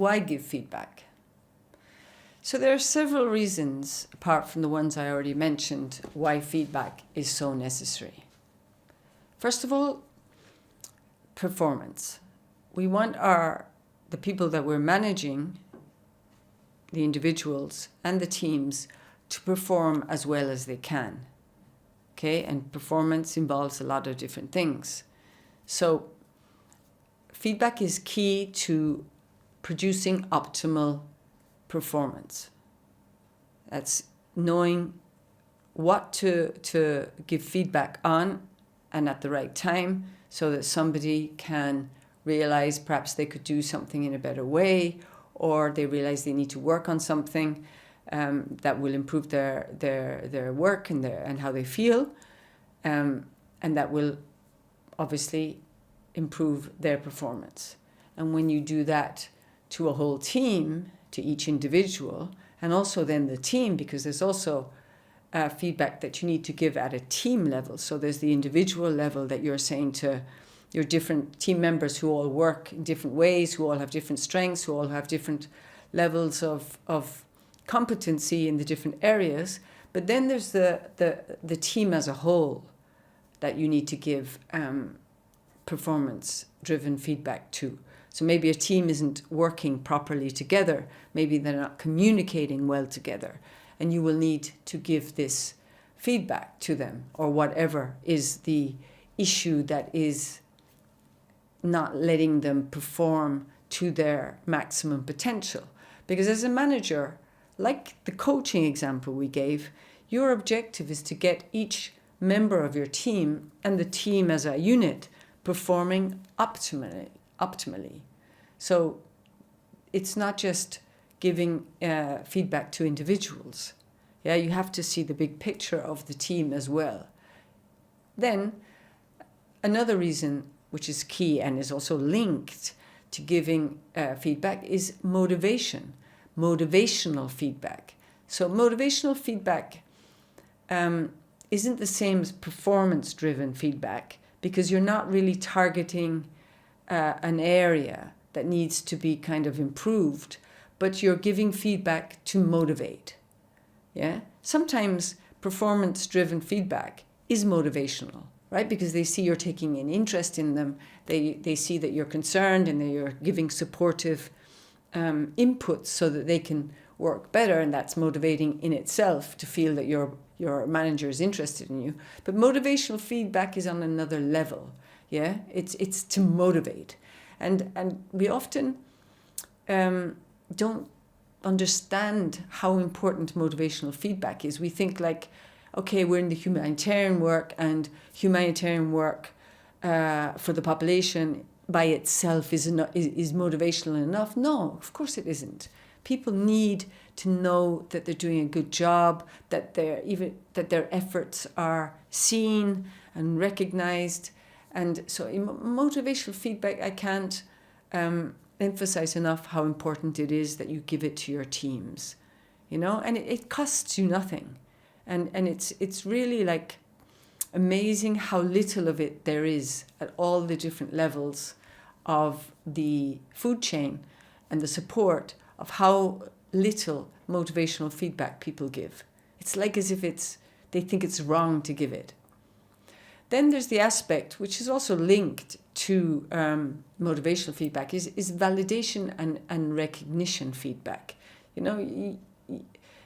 why give feedback? So there are several reasons, apart from the ones I already mentioned, why feedback is so necessary. First of all, performance. We want the people that we're managing, the individuals and the teams, to perform as well as they can. Okay, and performance involves a lot of different things. So feedback is key to producing optimal performance. That's knowing what to give feedback on and at the right time, so that somebody can realize perhaps they could do something in a better way, or they realize they need to work on something that will improve their work and how they feel, and that will obviously improve their performance. And when you do that to a whole team, to each individual, and also then the team, because there's also feedback that you need to give at a team level. So there's the individual level that you're saying to your different team members who all work in different ways, who all have different strengths, who all have different levels of competency in the different areas. But then there's the team as a whole that you need to give performance-driven feedback to. So maybe a team isn't working properly together. Maybe they're not communicating well together. And you will need to give this feedback to them, or whatever is the issue that is not letting them perform to their maximum potential. Because as a manager, like the coaching example we gave, your objective is to get each member of your team and the team as a unit performing optimally. So it's not just giving feedback to individuals. Yeah, you have to see the big picture of the team as well. Then another reason, which is key and is also linked to giving feedback, is motivation, motivational feedback. So motivational feedback isn't the same as performance-driven feedback, because you're not really targeting an area that needs to be kind of improved, but you're giving feedback to motivate. Yeah. Sometimes performance-driven feedback is motivational, right? Because they see you're taking an interest in them. They see that you're concerned and that you're giving supportive inputs so that they can work better, and that's motivating in itself to feel that your manager is interested in you. But motivational feedback is on another level. Yeah, it's to motivate, and we often don't understand how important motivational feedback is. We think like, okay, we're in the humanitarian work, and humanitarian work for the population by itself is motivational enough. No, of course it isn't. People need to know that they're doing a good job, that their efforts are seen and recognized. And so in motivational feedback, I can't emphasize enough how important it is that you give it to your teams, and it costs you nothing. And it's really like amazing how little of it there is at all the different levels of the food chain, and the support of how little motivational feedback people give. It's like as if they think it's wrong to give it. Then there's the aspect which is also linked to motivational feedback is validation and recognition feedback.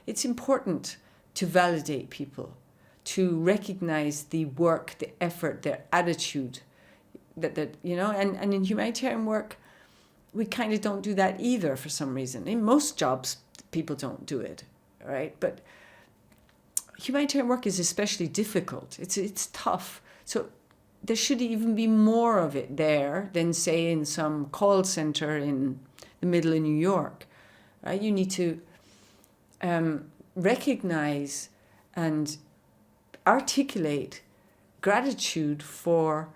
It's important to validate people, to recognize the work, the effort, their attitude, and in humanitarian work, we kind of don't do that either for some reason. In most jobs, people don't do it, right? But humanitarian work is especially difficult. It's tough. So there should even be more of it there than, say, in some call center in the middle of New York, right? You need to recognize and articulate gratitude for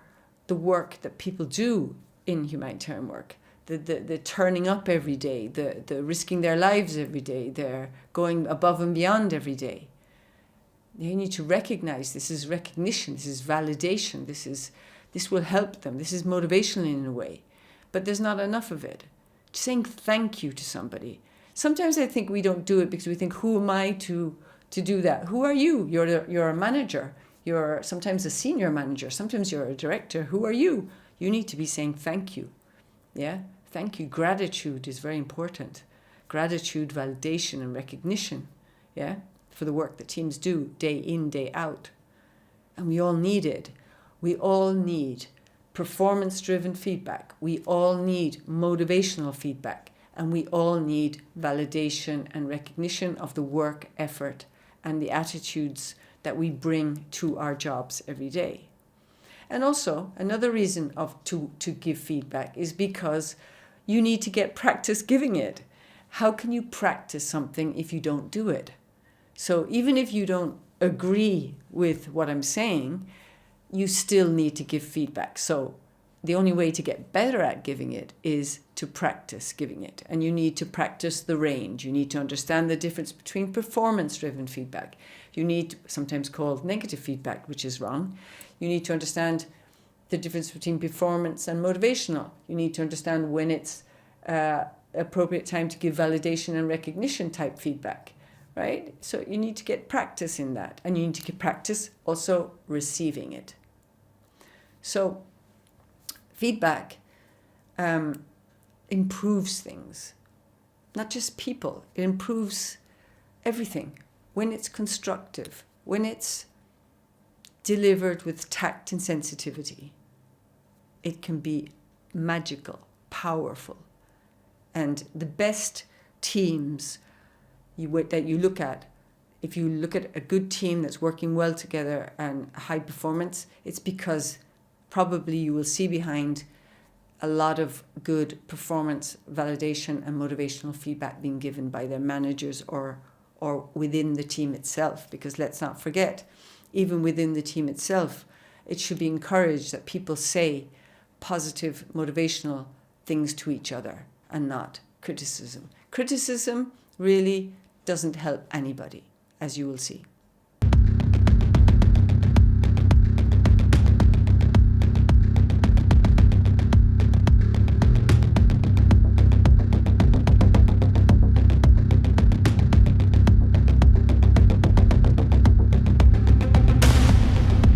the work that people do in humanitarian work. The turning up every day, the risking their lives every day, they're going above and beyond every day. You need to recognize this is recognition, this is validation, this will help them, this is motivational in a way. But there's not enough of it. saying thank you to somebody. Sometimes I think we don't do it because we think, who am I to do that? Who are you? You're a manager. You're sometimes a senior manager. Sometimes you're a director. Who are you? You need to be saying thank you. Yeah? Thank you. Gratitude is very important. Gratitude, validation, and recognition. Yeah? For the work that teams do day in, day out. And we all need it. We all need performance-driven feedback. We all need motivational feedback. And we all need validation and recognition of the work, effort, and the attitudes that we bring to our jobs every day. And also, another reason to give feedback is because you need to get practice giving it. How can you practice something if you don't do it? So even if you don't agree with what I'm saying, you still need to give feedback. So the only way to get better at giving it is to practice giving it. And you need to practice the range. You need to understand the difference between performance-driven feedback. You need, sometimes called negative feedback, which is wrong. You need to understand the difference between performance and motivational. You need to understand when it's appropriate time to give validation and recognition type feedback, right? So you need to get practice in that. And you need to get practice also receiving it. So feedback improves things, not just people. It improves everything. When it's constructive, when it's delivered with tact and sensitivity, it can be magical, powerful. And the best teams that you look at, if you look at a good team that's working well together and high performance, it's because probably you will see behind a lot of good performance validation and motivational feedback being given by their managers or within the team itself. Because let's not forget, even within the team itself, it should be encouraged that people say positive motivational things to each other and not criticism. Criticism really doesn't help anybody, as you will see.